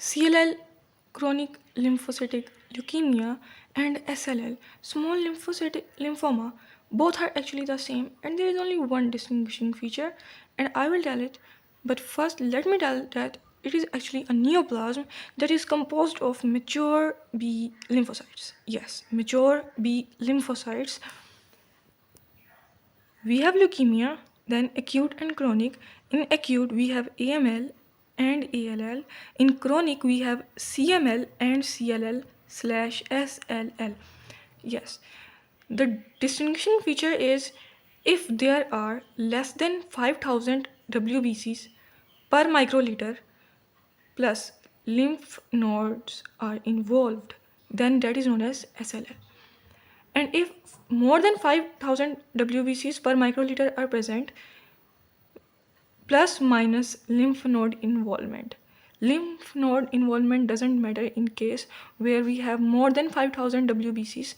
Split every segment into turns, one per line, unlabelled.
CLL, chronic lymphocytic leukemia, and SLL, small lymphocytic lymphoma, both are actually the same, and there is only one distinguishing feature, and I will tell it. But first, let me tell that it is actually a neoplasm that is composed of mature B lymphocytes. Yes, mature B lymphocytes. We have leukemia, then acute and chronic. In acute, we have AML and ALL. In chronic, we have CML and CLL/SLL. Yes, the distinguishing feature is if there are less than 5,000 WBCs per microliter plus lymph nodes are involved, then that is known as SLL. And if more than 5,000 WBCs per microliter are present, plus minus lymph node involvement. Lymph node involvement doesn't matter in case where we have more than 5,000 WBCs,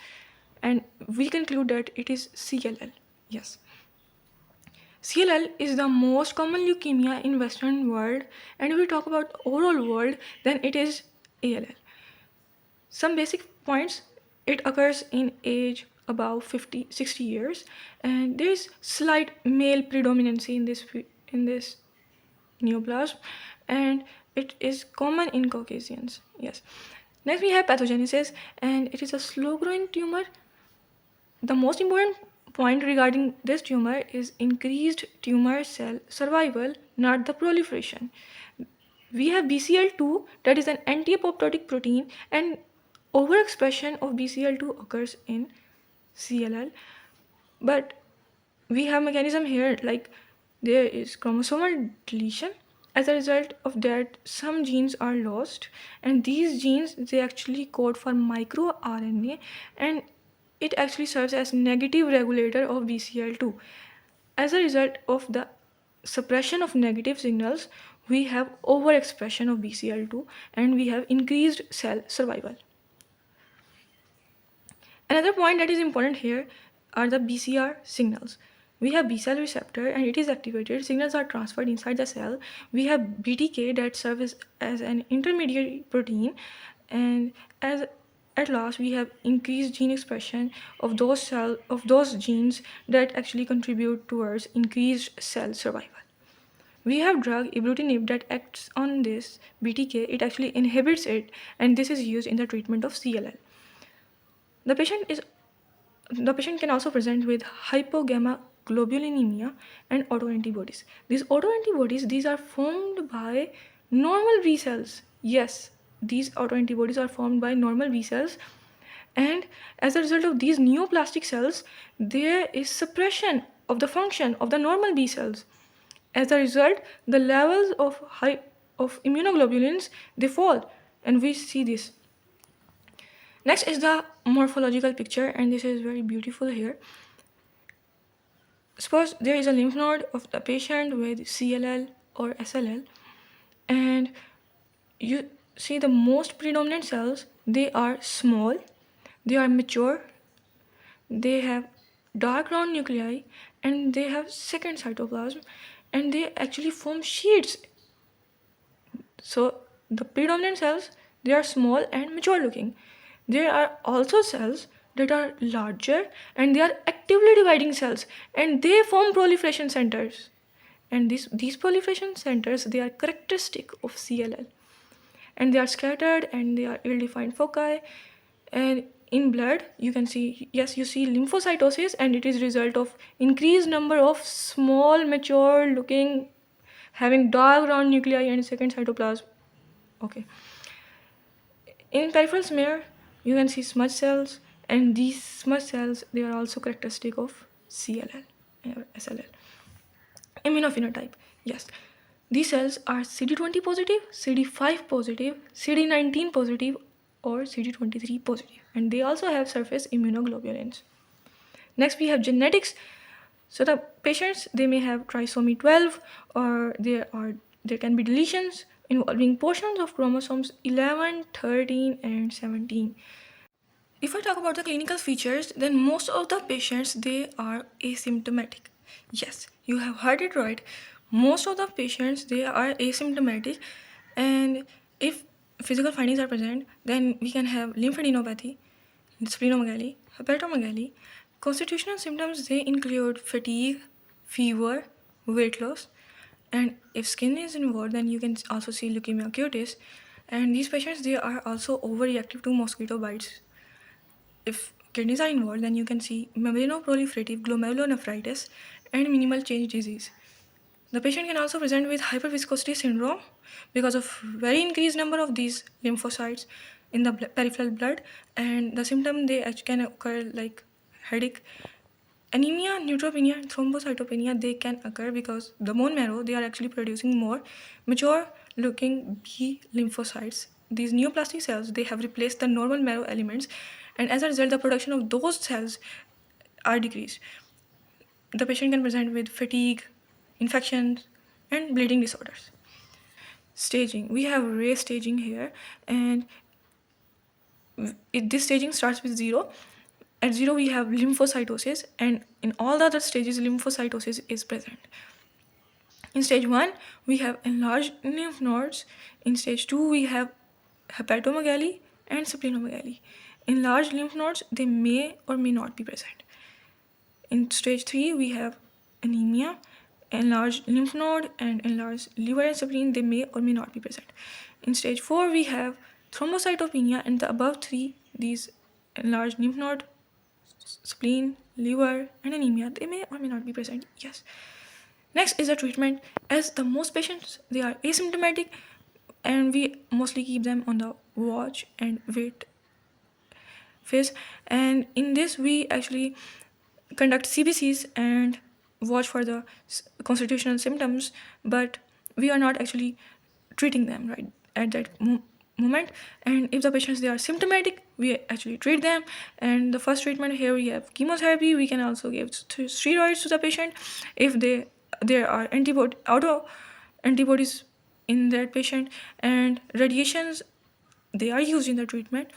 and we conclude that it is CLL. Yes. CLL is the most common leukemia in Western world, and if we talk about overall world, then it is ALL. Some basic points: it occurs in age about 60 years, and there is slight male predominancy in this neoplasm, and it is common in Caucasians. Yes. Next we have pathogenesis, and it is a slow growing tumor. The most important point regarding this tumor is increased tumor cell survival, not the proliferation. We have BCL2, that is an anti-apoptotic protein, and overexpression of BCL2 occurs in CLL. But we have mechanism here, like there is chromosomal deletion. As a result of that, some genes are lost, and these genes, they actually code for microRNA, and it actually serves as negative regulator of BCL2. As a result of the suppression of negative signals, we have overexpression of BCL2, and we have increased cell survival. Another point that is important here are the BCR signals. We have B cell receptor, and it is activated. Signals are transferred inside the cell. We have BTK that serves as an intermediary protein, and at last we have increased gene expression of those genes that actually contribute towards increased cell survival. We have drug ibrutinib that acts on this BTK. It actually inhibits it, and this is used in the treatment of CLL. The patient can also present with hypogammaglobulinemia and autoantibodies. These autoantibodies, these are formed by normal B cells. Yes, these autoantibodies are formed by normal B cells, and as a result of these neoplastic cells, there is suppression of the function of the normal B cells. As a result, the levels of immunoglobulins, they fall, and we see this. Next is the morphological picture, and this is very beautiful here. Suppose there is a lymph node of the patient with CLL or SLL, and you see the most predominant cells, they are small, they are mature, they have dark round nuclei, and they have second cytoplasm, and they actually form sheets. So the predominant cells, they are small and mature looking. There are also cells that are larger, and they are actively dividing cells, and they form proliferation centers. And these proliferation centers, they are characteristic of CLL, and they are scattered, and they are ill-defined foci. And in blood, you can see, yes, you see lymphocytosis, and it is result of increased number of small, mature looking, having dark round nuclei and second cytoplasm. Okay. In peripheral smear, you can see smudge cells, and these smudge cells, they are also characteristic of CLL or SLL. Immunophenotype, yes. These cells are CD20 positive, CD5 positive, CD19 positive, or CD23 positive, and they also have surface immunoglobulins. Next, we have genetics. So the patients, they may have trisomy 12, or there can be deletions involving portions of chromosomes 11, 13, and 17. If I talk about the clinical features, then most of the patients, they are asymptomatic. Yes, you have heard it right. Most of the patients, they are asymptomatic, and if physical findings are present, then we can have lymphadenopathy, splenomegaly, hepatomegaly. Constitutional symptoms, they include fatigue, fever, weight loss, and if skin is involved, then you can also see leukemia cutis. And these patients, they are also overreactive to mosquito bites. If kidneys are involved, then you can see membranoproliferative glomerulonephritis and minimal change disease. The patient can also present with hyperviscosity syndrome because of very increased number of these lymphocytes in the peripheral blood, and the symptom, they actually can occur like headache. Anemia, neutropenia, and thrombocytopenia, they can occur because the bone marrow, they are actually producing more mature looking B lymphocytes. These neoplastic cells, they have replaced the normal marrow elements, and as a result, the production of those cells are decreased. The patient can present with fatigue, infections, and bleeding disorders. Staging. We have race staging here, and this staging starts with 0. At 0, we have lymphocytosis, and in all the other stages, lymphocytosis is present. In stage 1, we have enlarged lymph nodes. In stage 2, we have hepatomegaly and splenomegaly. Enlarged lymph nodes, they may or may not be present. In stage 3, we have anemia, enlarged lymph node, and enlarged liver and spleen, they may or may not be present. In stage 4, we have thrombocytopenia, and the above 3, these enlarged lymph node, spleen, liver, and anemia, they may or may not be present. Yes. Next is the treatment. As the most patients, they are asymptomatic, and we mostly keep them on the watch and wait phase. And in this, we actually conduct CBCs and watch for the constitutional symptoms, but we are not actually treating them right at that moment. And if the patients, they are symptomatic, we actually treat them. And the first treatment here, we have chemotherapy. We can also give steroids to the patient if there are auto antibodies in that patient, and radiations, they are used in the treatment.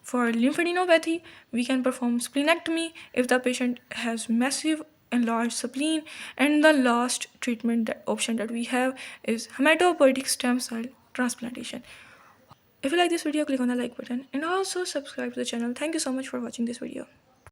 For lymphadenopathy, we can perform splenectomy if the patient has massive enlarged spleen. And the last treatment option that we have is hematopoietic stem cell transplantation. If you like this video, click on the like button and also subscribe to the channel. Thank you so much for watching this video.